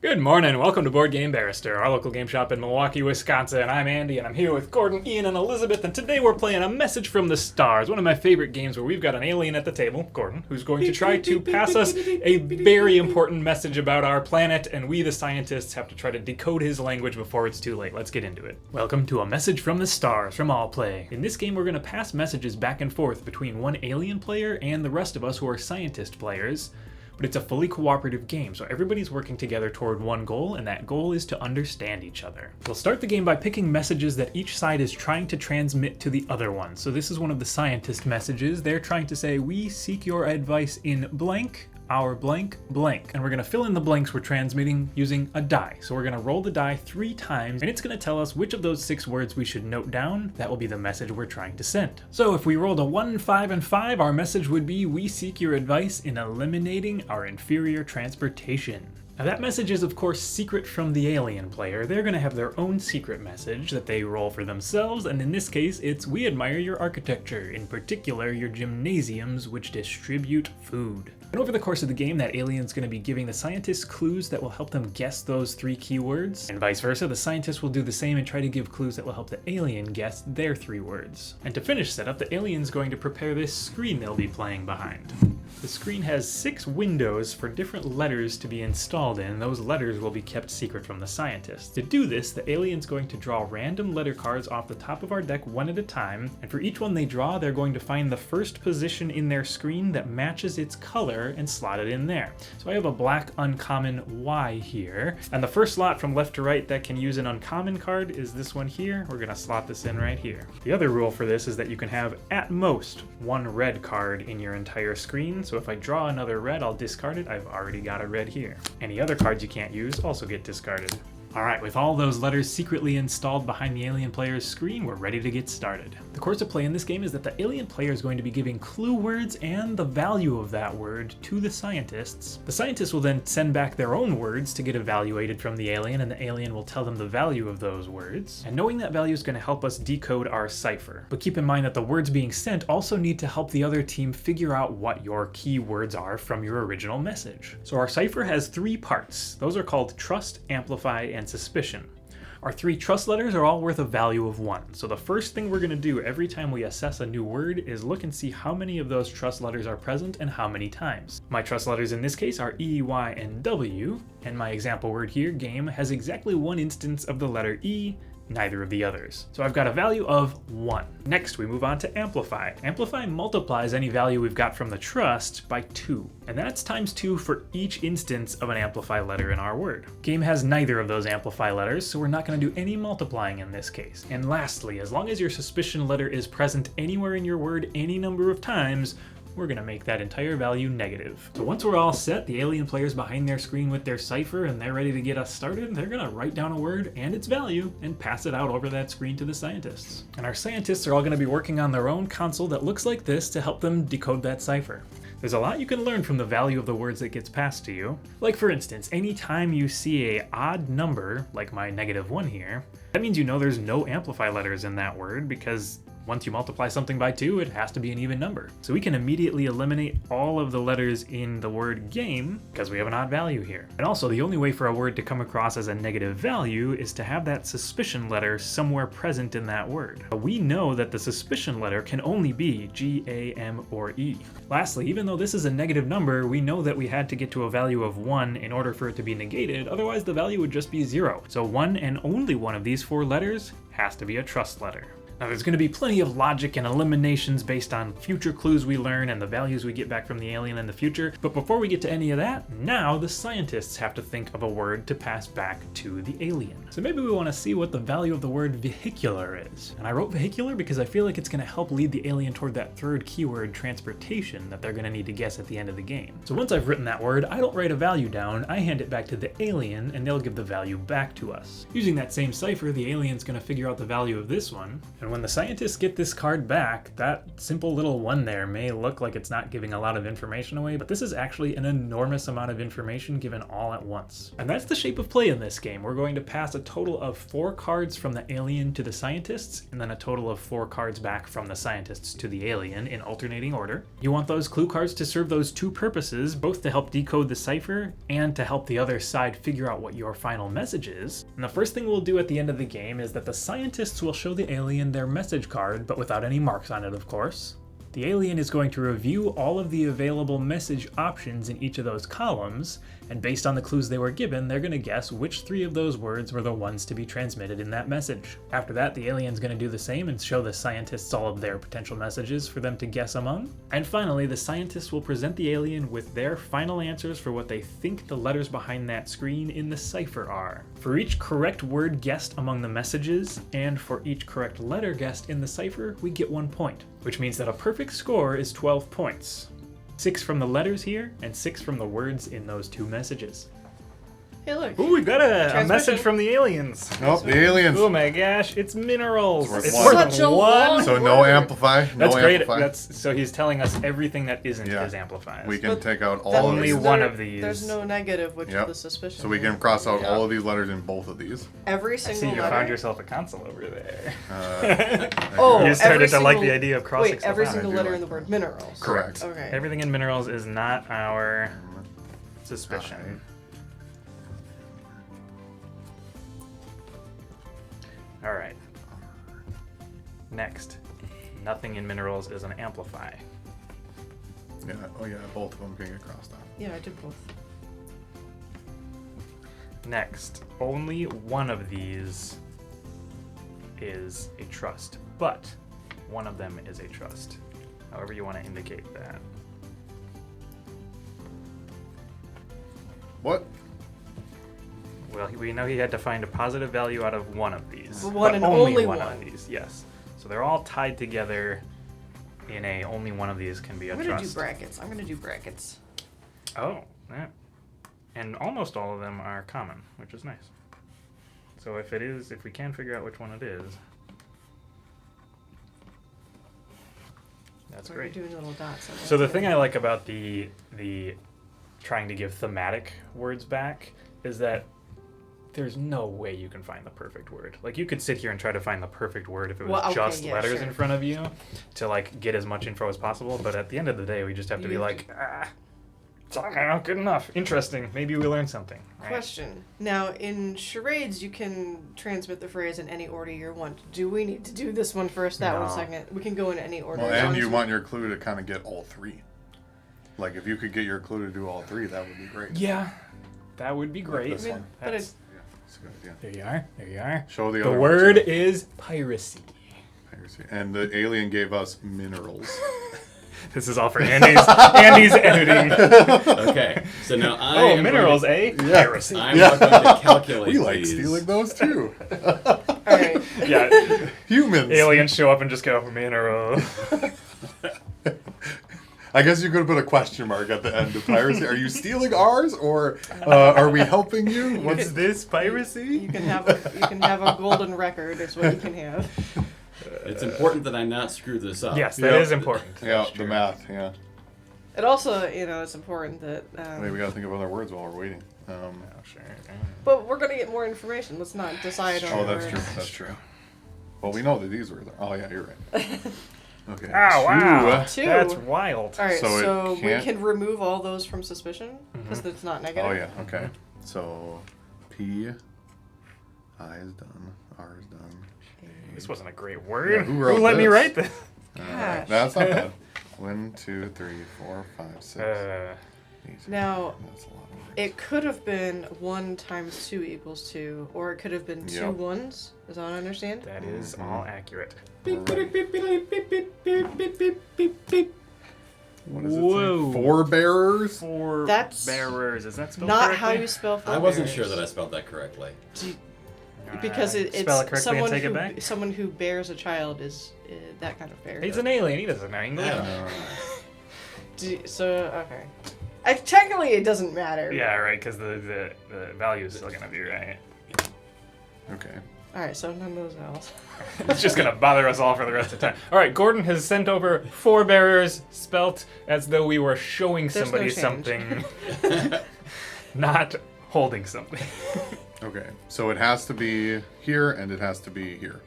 Good morning, welcome to Board Game Barrister, our local game shop in Milwaukee, Wisconsin. I'm Andy, and I'm here with Gordon, Ian, and Elizabeth, and today we're playing A Message from the Stars, one of my favorite games where we've got an alien at the table, Gordon, who's going to try to pass us a very important message about our planet, and we, the scientists, have to try to decode his language before it's too late. Let's get into it. Welcome to A Message from the Stars from All Play. In this game, we're going to pass messages back and forth between one alien player and the rest of us who are scientist players. But it's a fully cooperative game, so everybody's working together toward one goal, and that goal is to understand each other. We'll start the game by picking messages that each side is trying to transmit to the other one. So this is one of the scientist messages. They're trying to say, we seek your advice in blank, our blank, blank. And we're gonna fill in the blanks we're transmitting using a die. So we're gonna roll the die 3 times, and it's gonna tell us which of those 6 words we should note down. That will be the message we're trying to send. So if we rolled a 1, 5, and 5, our message would be, we seek your advice in eliminating our inferior transportation. Now that message is of course secret from the alien player. They're going to have their own secret message that they roll for themselves, and in this case it's, we admire your architecture, in particular your gymnasiums which distribute food. And over the course of the game, that alien's going to be giving the scientists clues that will help them guess those 3 keywords, and vice versa, the scientists will do the same and try to give clues that will help the alien guess their 3 words. And to finish setup, the alien's going to prepare this screen they'll be playing behind. The screen has 6 windows for different letters to be installed in. Those letters will be kept secret from the scientists. To do this, the alien's going to draw random letter cards off the top of our deck one at a time, and for each one they draw, they're going to find the first position in their screen that matches its color and slot it in there. So I have a black uncommon Y here, and the first slot from left to right that can use an uncommon card is this one here. We're gonna slot this in right here. The other rule for this is that you can have at most 1 red card in your entire screen. So if I draw another red, I'll discard it. I've already got a red here. Any other cards you can't use also get discarded. Alright, with all those letters secretly installed behind the alien player's screen, we're ready to get started. The course of play in this game is that the alien player is going to be giving clue words and the value of that word to the scientists. The scientists will then send back their own words to get evaluated from the alien, and the alien will tell them the value of those words. And knowing that value is going to help us decode our cipher. But keep in mind that the words being sent also need to help the other team figure out what your key words are from your original message. So our cipher has 3 parts. Those are called trust, amplify, and suspicion. Our 3 trust letters are all worth a value of 1. So the first thing we're going to do every time we assess a new word is look and see how many of those trust letters are present and how many times. My trust letters in this case are E, Y, and W, and my example word here, game, has exactly 1 instance of the letter E, neither of the others. So I've got a value of 1. Next, we move on to amplify. Amplify multiplies any value we've got from the trust by 2, and that's times 2 for each instance of an amplify letter in our word. Game has neither of those amplify letters, so we're not going to do any multiplying in this case. And lastly, as long as your suspicion letter is present anywhere in your word any number of times, we're going to make that entire value negative. So once we're all set, the alien player's behind their screen with their cipher and they're ready to get us started, they're going to write down a word and its value and pass it out over that screen to the scientists. And our scientists are all going to be working on their own console that looks like this to help them decode that cipher. There's a lot you can learn from the value of the words that gets passed to you. Like for instance, anytime you see an odd number, like my -1 here, that means you know there's no amplify letters in that word, because once you multiply something by 2, it has to be an even number. So we can immediately eliminate all of the letters in the word game because we have an odd value here. And also, the only way for a word to come across as a negative value is to have that suspicion letter somewhere present in that word. But we know that the suspicion letter can only be G, A, M, or E. Lastly, even though this is a negative number, we know that we had to get to a value of 1 in order for it to be negated, otherwise the value would just be 0. So 1 and only one of these 4 letters has to be a trust letter. Now there's going to be plenty of logic and eliminations based on future clues we learn and the values we get back from the alien in the future, but before we get to any of that, now the scientists have to think of a word to pass back to the alien. So maybe we want to see what the value of the word vehicular is. And I wrote vehicular because I feel like it's going to help lead the alien toward that 3rd keyword, transportation, that they're going to need to guess at the end of the game. So once I've written that word, I don't write a value down, I hand it back to the alien and they'll give the value back to us. Using that same cipher, the alien's going to figure out the value of this one, and And when the scientists get this card back, that simple little one there may look like it's not giving a lot of information away, but this is actually an enormous amount of information given all at once. And that's the shape of play in this game. We're going to pass a total of 4 cards from the alien to the scientists, and then a total of 4 cards back from the scientists to the alien in alternating order. You want those clue cards to serve those 2 purposes, both to help decode the cipher and to help the other side figure out what your final message is. And the first thing we'll do at the end of the game is that the scientists will show the alien their message card, but without any marks on it, of course. The alien is going to review all of the available message options in each of those columns, and based on the clues they were given, they're going to guess which 3 of those words were the ones to be transmitted in that message. After that, the alien's going to do the same and show the scientists all of their potential messages for them to guess among. And finally, the scientists will present the alien with their final answers for what they think the letters behind that screen in the cipher are. For each correct word guessed among the messages, and for each correct letter guessed in the cipher, we get 1 point, which means that a perfect score is 12 points. 6 from the letters here, and 6 from the words in those 2 messages. Hey, look. Ooh, we got a message from the aliens. Nope, the aliens. Oh my gosh, it's minerals. It's It's worth worth such a 1. long So no amplify. No That's great. amplify. So he's telling us everything that isn't Yeah. his amplifiers. We can But take out all That of Only means these. one of these. There's no negative, which Yep. is the suspicion. So we can cross out Yeah. all of these letters in both of these. Every I single see you letter. found yourself a console over there. Oh, You started every to like single- the idea of crossing Wait, stuff every out. single I do letter like in the that. word minerals. Correct. Okay. Everything in minerals is not our suspicion. All right. Next, nothing in minerals is an amplify. Yeah. Oh yeah. Both of them can get crossed out. Yeah, I did both. Next, only one of these is a trust, but one of them is a trust. However you want to indicate that. What? Well, we know he had to find a positive value out of one of these. One but and only only one one. of these, yes. So they're all tied together in a only one of these can be a I'm trust. gonna do brackets. I'm gonna do brackets. Oh, yeah. And almost all of them are common, which is nice. So if we can figure out which one it is, that's So great. You're doing little dots. On So the that. thing I like about the trying to give thematic words back is that there's no way you can find the perfect word. Like you could sit here and try to find the perfect word if it was Well, okay, just yeah, letters sure. in front of you to like get as much info as possible. But at the end of the day, we just have to be You- like, it's not good enough. Interesting. Maybe we learned something. Right? Question. Now, in charades, you can transmit the phrase in any order you want. Do we need to do this one first, that one No. second? We can go in any order. Well, as long and as you we- want your clue to kind of get all 3. Like if you could get your clue to do all 3, that would be great. Yeah, that would be great. This one. But That's- Yeah, that's a good idea. there you are. There you are. Show the The other word one, too. is piracy. And the alien gave us minerals. This is all for Andy's editing. Okay, so now I Oh, am minerals, going eh? Piracy. I'm not going to calculate We like these. stealing those too. All right. Yeah. Humans. Aliens show up and just go, mineral. I guess you could put a question mark at the end of piracy. Are you stealing ours, or are we helping you? What's this, piracy? You can have a golden record. Is what you can have. It's important that I not screw this up. Yes, that Yep. is important. Yeah, That's the true. math. Yeah. It also, it's important that. Wait, we gotta think of other words while we're waiting. Oh, sure. But we're gonna get more information. Let's not decide on. Oh, that's words. true. That's true. Well, we know that these words are. Oh, yeah, you're right. Okay. Oh, wow. Two. That's wild. All right, So it so we can't- can remove all those from suspicion because it's not negative. Oh, yeah. Okay. So, P. I is done. R is done. This wasn't a great word. Yeah, who wrote let me this? write this? Alright, that's not bad. 1, 2, 3, 4, 5, 6. Eight. Now, That's a lot of words. it could have been 1 times 2 equals 2, or it could have been two Yep. ones. Is that what I understand? That is Mhm. all accurate. What does it Whoa. say? Forebearers? Four That's bearers. Is that spelled Not correctly? how you spell. I wasn't forbearers. sure that I spelled that correctly. Because Spell it it's correctly someone and take who it back. someone who bears a child is that kind of bear. He's an alien. He doesn't know English. So okay. Technically, it doesn't matter. Yeah, right. Because the value is still gonna be right. Okay. All right, so none of those vowels. It's just gonna bother us all for the rest of the time. All right, Gordon has sent over forebearers, spelt as though we were showing There's somebody no change. something, not holding something. Okay, so it has to be here and it has to be here.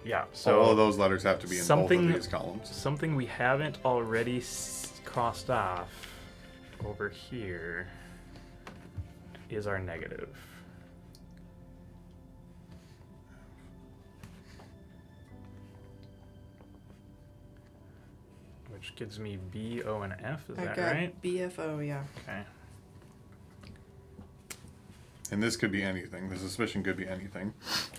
Yeah. So all of those letters have to be in both something- of these columns. something we haven't already crossed off over here is our negative. Which gives me B, O, and F. Is I that got right? BFO, yeah. Okay. And this could be anything. The suspicion could be anything.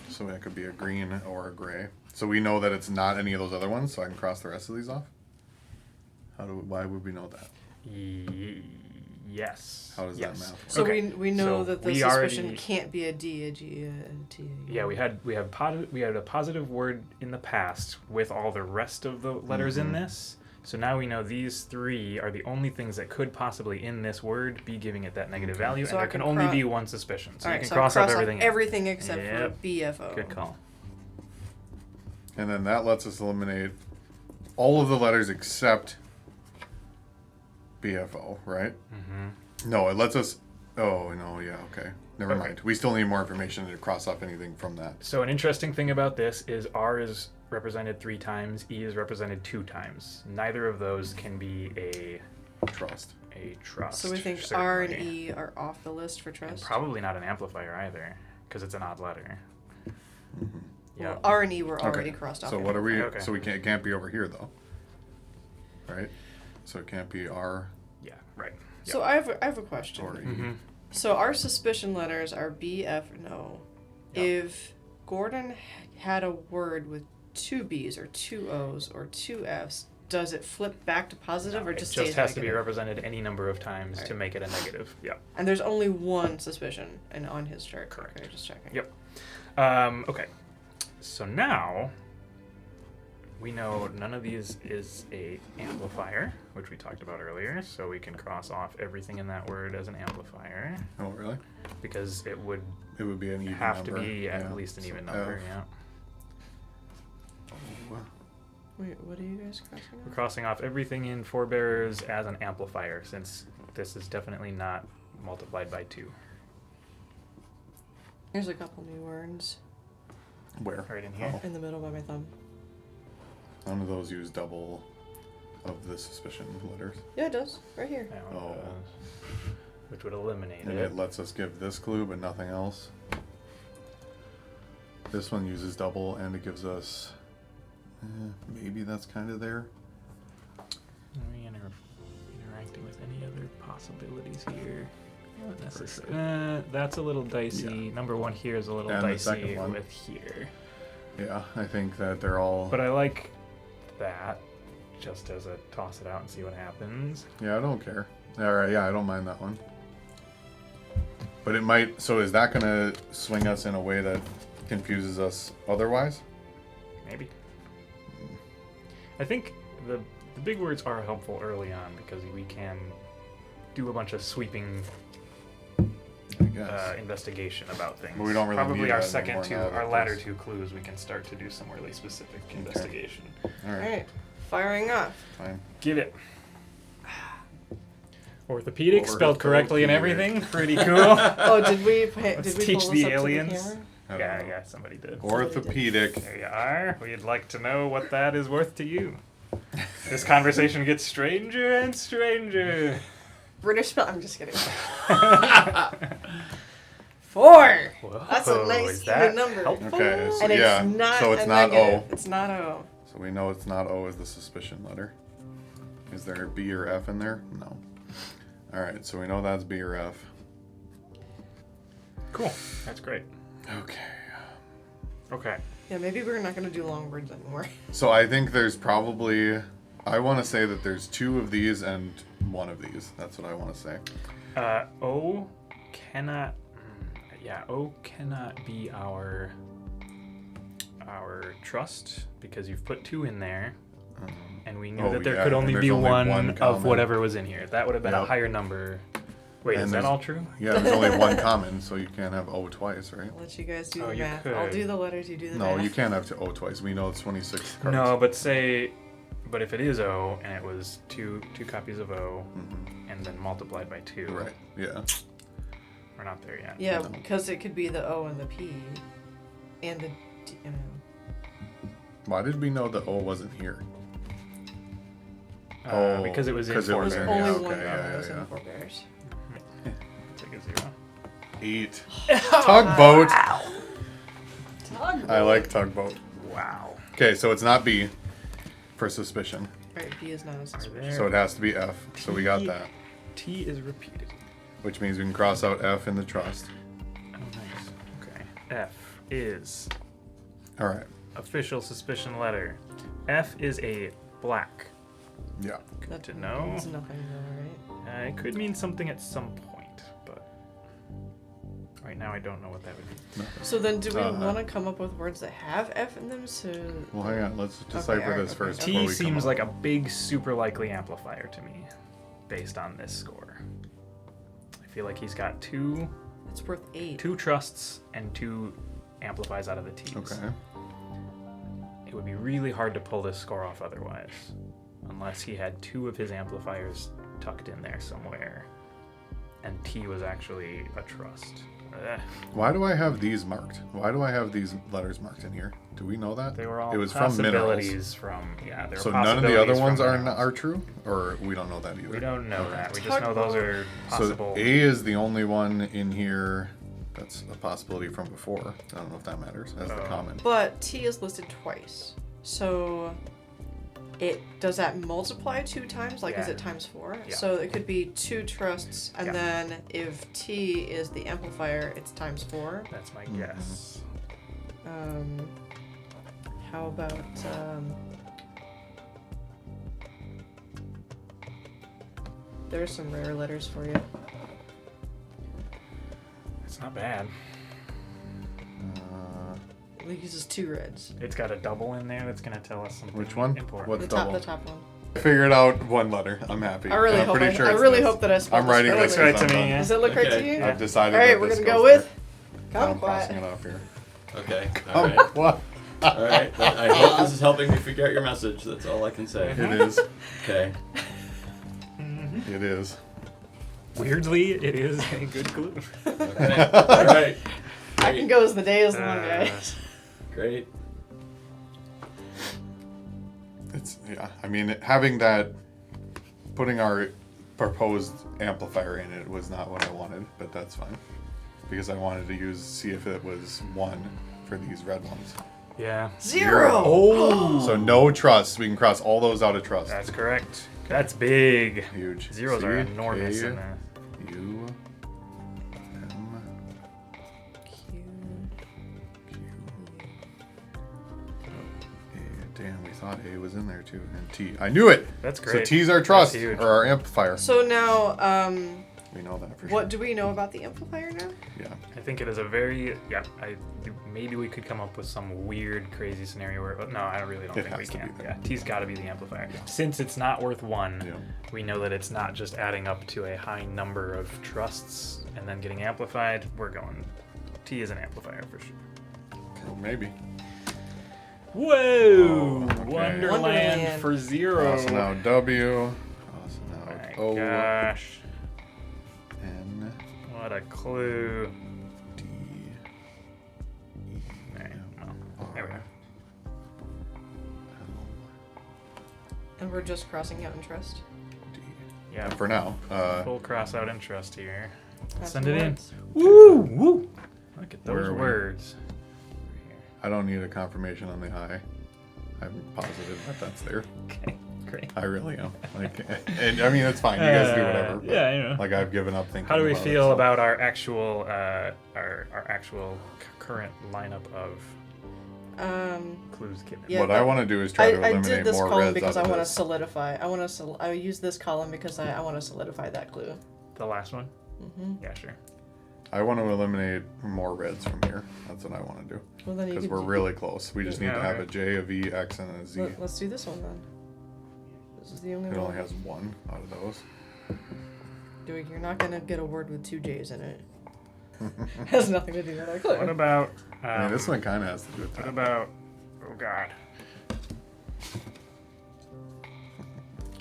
So that could be a green or a gray. So we know that it's not any of those other ones, so I can cross the rest of these off? Why would we know that? Yes. How does yes. that map? So Okay. we know So that the we suspicion already- can't be a D, a G, a T. Yeah, we had a positive word in the past with all the rest of the letters in this. So now we know these three are the only things that could possibly in this word be giving it that negative value, So and I there can can only cro- be one suspicion. So All you right, can so cross I off cross everything. off everything except Yep. for BFO. Good call. And then that lets us eliminate all of the letters except BFO, right? Mm-hmm. No, it lets us... Oh, no, yeah, okay. Never Okay. mind. We still need more information to cross off anything from that. So an interesting thing about this is R is represented 3 times, E is represented 2 times. Neither of those can be a Trust. trust. So we think R and certainly. E are off the list for And trust. probably not an amplifier either, because it's an odd letter. Yeah. Well, R and E were already Okay. crossed off. So what are we... Okay. So we can't, it can't be over here, though. Right? So it can't be R Yeah. Right. So I have a question. or E. Mm-hmm. So our suspicion letters are B, F, no. Yeah. If Gordon had a word with 2 B's or 2 O's or 2 F's, does it flip back to positive or It just just stays has to be negative? represented any number of times to Alright. make it a negative. Yeah. And there's only one suspicion on his chart. Correct. Okay, just checking. Yep. Okay. So now we know none of these is a amplifier, which we talked about earlier. So we can cross off everything in that word as an amplifier Oh, really? because it would It would be an even have number. to be at Yeah. least an So even number. F. Yeah. Oh, Wait, what are you guys crossing We're off? crossing off everything in forebearers as an amplifier since this is definitely not multiplied by 2. Here's a couple new words where? Right in here. Oh, in the middle by my thumb. none of those use double of the suspicion letters. Yeah, it does. Right here. Now, Oh. which would eliminate And it. it lets us give this clue, but nothing else. This one uses double, and it gives us... maybe that's kind of there. Are we interacting with any other possibilities here? Not For necessarily. That's a little dicey. Yeah. Number 1 here is a little And the dicey second one. with here. Yeah, I think that they're all... But I like that just as a toss it out and see what happens. Yeah, I don't care. Alright, yeah, I don't mind that one. But it might... So is that going to swing us in a way that confuses us otherwise? Maybe. I think the big words are helpful early on because we can do a bunch of sweeping I guess. investigation about things. But we don't really Probably need our that second anymore 2, now that our latter this- 2 clues, we can start to do some really specific investigation. Alright, Alright. Firing off. fine. Give it. Orthopedic, spelled correctly and everything. Pretty cool. Oh, did we Let's pull teach this the up aliens. To the camera? I don't Yeah, know. yeah, somebody did. Orthopedic. There you are. We'd like to know what that is worth to you. This conversation gets stranger and stranger. British spell. I'm just kidding. 4. Whoa, That's a is nice that even number. helpful? Okay, so And it's yeah, not so it's a not negative. O. It's not O. So we know it's not O as the suspicion letter. Is there a B or F in there? No. Alright, so we know that's B or F. Cool. That's great. Okay. Okay. Yeah, maybe we're not going to do long words anymore. So I think there's probably... I want to say that there's 2 of these and 1 of these. That's what I want to say. O cannot. Yeah, O cannot be our trust because you've put 2 in there, and we knew Oh, that there yeah, could and only there's be only one one of common. whatever was in here. That would have been a Yep. higher number Wait, And is that there's- all true? Yeah, there's only one common, so you can't have O twice, right? I'll let you guys do Oh, the you math. could. I'll do the letters, you do the math. No, you can't have O twice. We know it's 26 cards. No, but if it is O and it was two copies of O and then multiplied by 2, Right, yeah. we're not there yet. Yeah, No. because it could be the O and the P. And the D. Why did we know the O wasn't here? Because it was in because it was forebears. in- Only yeah, one okay, that yeah, was in yeah. forebears. Take a 0. 8. Tugboat. Tugboat. I like tugboat. Wow. Okay, so it's not B for suspicion. Right, B is not a suspicion. There. So it has to be F. So we got T. that. T is repeated. Which means we can cross out F in the trust. Oh, nice. Okay. F is All right. official suspicion letter. F is a black. Yeah. Good to know. Means nothing though, right? It could mean something at some point, but right now I don't know what that would be. So then do we Uh-huh. want to come up with words that have F in them? So Well, hang on. Let's decipher alright, this okay. first. before T we come seems up. like a big, super likely amplifier to me, based on this score. I feel like he's got two it's worth 8. trusts and 2 amplifies out of the T's. Okay. It would be really hard to pull this score off otherwise, unless he had 2 of his amplifiers tucked in there somewhere, and T was actually a trust. Why do I have these marked? Why do I have these letters marked in here? Do we know that? They were all It was from minerals. possibilities from yeah. They were So none of the other possibilities ones from are minerals. are true, or we don't know that either. We don't know Okay. that. We just know those are possible. So A is the only one in here that's a possibility from before. I don't know if that matters as the Oh. common. But T is listed twice. So does that multiply 2 times? Like is Yeah. it times 4? Yeah. So it could be 2 trusts, and Yeah. then if T is the amplifier, it's times 4. That's my guess. How about there's some rare letters for you. It's not bad. It uses 2 reds. It's got a double in there that's gonna tell us something Which one? important. What's The double? top one. I figured out one letter. I'm happy. I really And hope I'm pretty sure I it's really this. hope that I spelled I'm this writing correctly. this. Looks right as to I'm me, done. yeah. Does it look right to Okay. you? I've decided. All right, that we're this gonna goes go there. with I'm Come crossing quiet. it off here. Okay. All right. What? All right. I hope this is helping me figure out your message. That's all I can say. It is. Okay. It is. Weirdly, it is a good clue. Okay. All right. I can go as the day as the one, Uh, guys. Great. It's yeah. I mean, having that, putting our proposed amplifier in it was not what I wanted, but that's fine, because I wanted to see if it was 1 for these red ones. Yeah. 0. Oh, So no trust. We can cross all those out of trust. that's correct. That's big. Huge. Zeros are C, enormous K, in there. U, M, Q. Q, A. Damn, we thought A was in there too, and T. I knew it. That's So great. T's our trust That's huge. or our amplifier. So now, We know that for what sure. do we know about the amplifier now? Yeah. I think it is a very maybe we could come up with some weird, crazy scenario where. No, I really don't It think we has to can. be there. Yeah, T's got to be the amplifier. Since it's not worth 1, Yeah. we know that it's not just adding up to a high number of trusts and then getting amplified. We're going. T is an amplifier for sure. Well, maybe. Whoa! Oh, okay. Wonderland Wonderland. for 0. Crossing out W. Crossing out My O. gosh, N. what a clue! D. E. All right, M, well, there we go. R, And we're just crossing out interest. D. Yeah, For now. full cross out interest here. That's Send it in. words. Woo! Woo! Look at Where those are we? words. I don't need a confirmation on the I. I'm positive that that's there. Okay, great. I really am. Like, and I mean, it's fine. You guys do whatever. but, yeah, you know. Like, I've given up thinking. How do we about it, feel so. about our actual current lineup of clues given? Yeah, what I want to do is try to I eliminate did this more column reds because out I of want to this. solidify. I use this column because I want to solidify that clue. The last one? Mm-hmm. Yeah, sure. I want to eliminate more reds from here. That's what I want to do. Well, then you Because could we're do- really close. We just need Yeah, to have okay. a J, a V, X, and a Z. Let's do this one then. This is the only It one. only has 1 out of those. You're not gonna get a word with 2 J's in it. Has nothing to do with our clue. What about... I mean, this one kind of has to do with What that. about... Oh, God.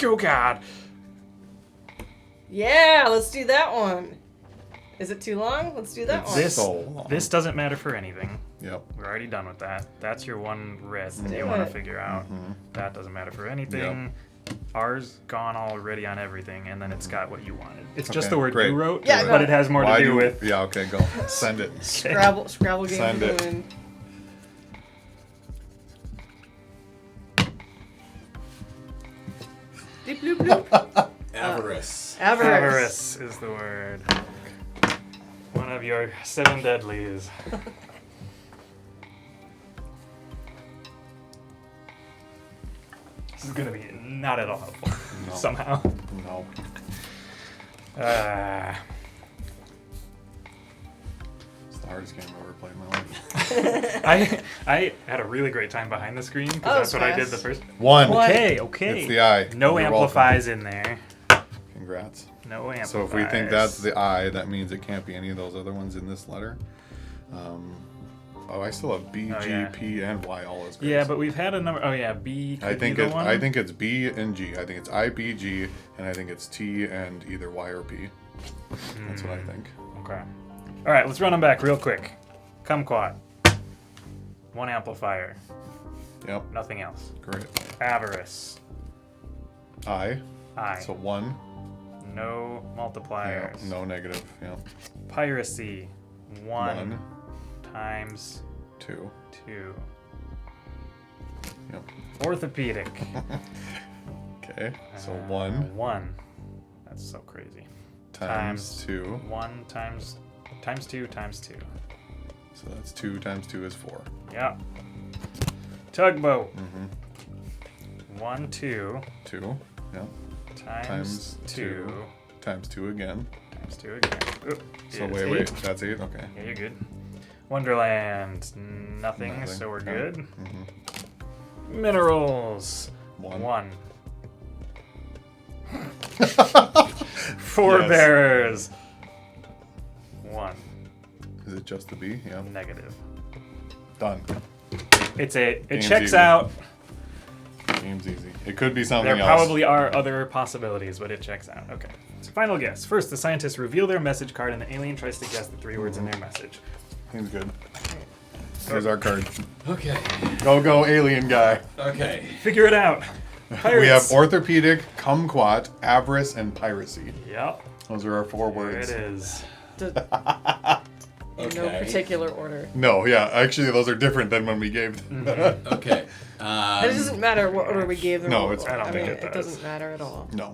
Oh, God. Yeah, let's do that one. Is it too long? Let's do that It's one. This, so long. this doesn't matter for anything. Yep. We're already done with that. That's your one red that Do you want it. to figure out. Mm-hmm. That doesn't matter for anything. Ours gone already on everything, and then it's got what you wanted. It's just Okay, the word great. you wrote, Yeah, but no. it has more Why to do do- with... Yeah, okay, go. Send it. Scrabble game Send to it. win. Deep bloop bloop. Avarice. Avarice. Avarice is the word. One of your 7 deadlies. This is gonna be not at all helpful. No. Somehow. No. It's the hardest game I've ever played in my life. I had a really great time behind the screen because Oh, that's what I did fast. the first. One. Okay, okay. It's the I. No You're amplifies in there. welcome. Congrats. No amplifies. So if we think that's the I, that means it can't be any of those other ones in this letter. I still have B, Oh, G, yeah. P, and Y all as grades. Yeah, but we've had a number. Oh yeah, B. Could I think be the it, one. I think it's B and G. I think it's I, B, G, and I think it's T and either Y or P. That's what I think. Okay. All right, let's run them back real quick. Kumquat. 1 amplifier. Yep. Nothing else. Great. Avarice. I. I. So 1. No Yeah, multipliers. no negative. Yeah. Piracy. 1 1, times 2. 2. Yep. Orthopedic. Okay. So 1 1. That's so crazy. times 2. 1 times 2 times 2. So that's 2 times 2 is 4. Yep. Tugboat. Mm-hmm. 1, 2 2. Yep. times 2 times 2 again. times 2 again. Oop, So is wait. 8. That's 8. Okay. Yeah, you're good. Nothing, Nothing. so we're Okay. good. Mm-hmm. Minerals. 1. 1. Forebearers. 1. Is it just the B? Yeah. Negative. Done. It Game's checks easy. out. Game's easy. It could be something There else. probably are other possibilities, but it checks out. Okay. So final guess. First, the scientists reveal their message card, and the alien tries to guess the 3 words in their message. Seems good. Here's our card. Okay. Go, alien guy. Okay. Figure it out. Pirates. We have orthopedic, kumquat, avarice, and piracy. Yep. Those are our 4 There words. it is. In no Okay. particular order. No, yeah, actually, those are different than when we gave them. Okay. And it doesn't matter what order we gave them. No, it's- I don't think mean, it it does. doesn't matter at all. No.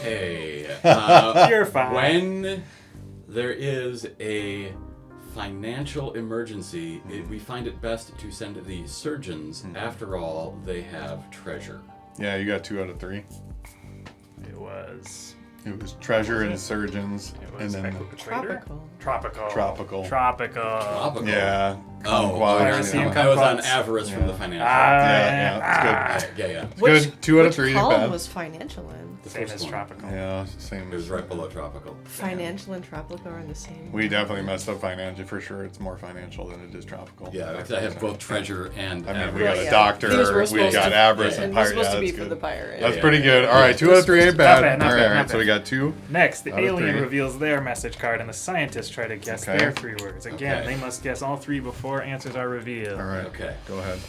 Okay. You're fine. When there is a financial emergency, we find it best to send the surgeons. After all, they have treasure. Yeah, you got 2 out of 3. It was. It was treasure Was and it? surgeons, It and was then Equator? Tropical. Tropical. tropical. Tropical. Yeah. Oh, kumquat, piracy yeah. and I was on kumquats. avarice from the Yeah. financial. Yeah, it's Yeah. Good. 2 out of Which 3 ain't column bad. was financial in? The Same first as one. tropical. Yeah, same. It was right below tropical. Financial and tropical are in the same. We definitely messed up financial for sure. It's more financial than it is tropical. Yeah, because I have both treasure and I mean, avarice. we got Well, a yeah. doctor, These were we supposed got to- avarice and and it was pirate. supposed Yeah, to be that's for good. the pirate. That's Yeah. pretty good. All right, 2 out of 3 ain't Not bad. bad, not All bad, right, not so we bad. got 2. Next, the Out of alien 3. reveals their message card, and the scientists try to guess Okay. their 3 words. Again, Okay. they must guess all 3 before answers are revealed. All right. Okay. Go ahead.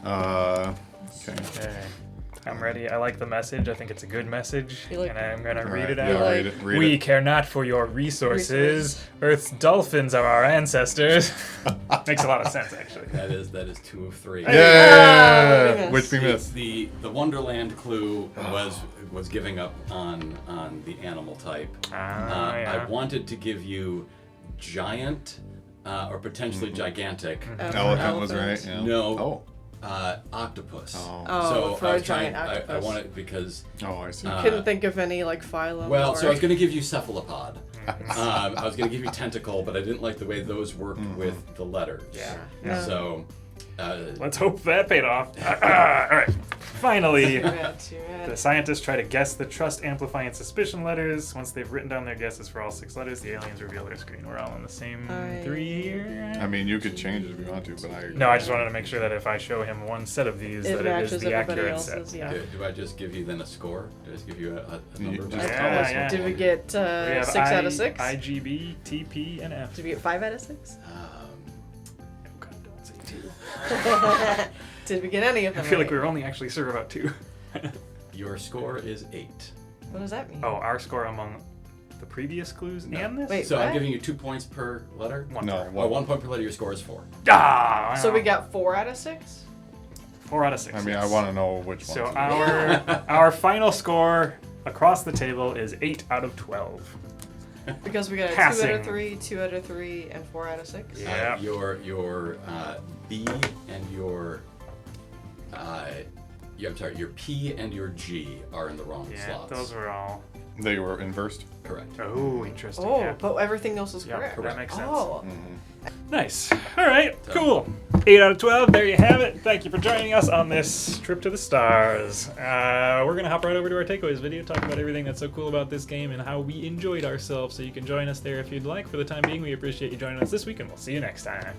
Okay. Okay. I'm ready. I like the message. I think it's a good message. You like- And I'm going to All read right, it yeah, out. read it. Read We it. care not for your resources. Resources. Earth's dolphins are our ancestors. Makes a lot of sense, actually. That is 2 of 3. Yeah, Ah, which we The, missed. the Wonderland clue was giving up on the animal type. Ah, I yeah. wanted to give you giant or potentially gigantic. Elephant was right. Yeah. No. Oh. Octopus. Oh. Oh, So for I a was trying. giant I octopus. wanted because Oh, I see. Couldn't think of any like phylum. well, or... so I was going to give you cephalopod. I was going to give you tentacle, but I didn't like the way those worked with the letters. Yeah. Yeah. So Let's hope that paid off. All right. Finally, Too bad, too the bad. scientists try to guess the trust, amplify, and suspicion letters. Once they've written down their guesses for all 6 letters, the aliens reveal their screen. We're all on the same 3 here. I mean, you could change it if you want to, but I. No, I just wanted to make sure that if I show him one set of these, It that it is matches the everybody accurate else's, set. yeah. Do I just give you then a score? Do I just give you a number? just Yeah, tell us yeah. what Did we one. get We have 6 out of 6? IGB, TP, and F. Did we get 5 out of 6? Oh, God, don't say 2. Did we get any of I them? feel like right? we were only actually sure about 2. Your score is 8. What does that mean? Oh, our score among the previous clues and this? Wait. So I'm what? giving you 2 points per letter? One No, per. Well, 1 point per letter, your score is 4. Ah! So we got 4 out of 6? 4 out of 6. I mean, yes. I want to know which So ones. our final score across the table is 8 out of 12. Because we got a 2 Passing. out of 3, 2 out of 3, and 4 out of 6? Yeah. Your B and your I'm sorry, your P and your G are in the wrong Yeah, slots. those were all. They were inversed. Correct. Oh, interesting. Oh, yeah. but everything else is Yeah, correct. that makes sense. Oh. Nice. All right, So- cool. 8 out of 12. There you have it. Thank you for joining us on this trip to the stars. We're going to hop right over to our takeaways video, talk about everything that's so cool about this game and how we enjoyed ourselves. So you can join us there if you'd like. For the time being, we appreciate you joining us this week, and we'll see you next time.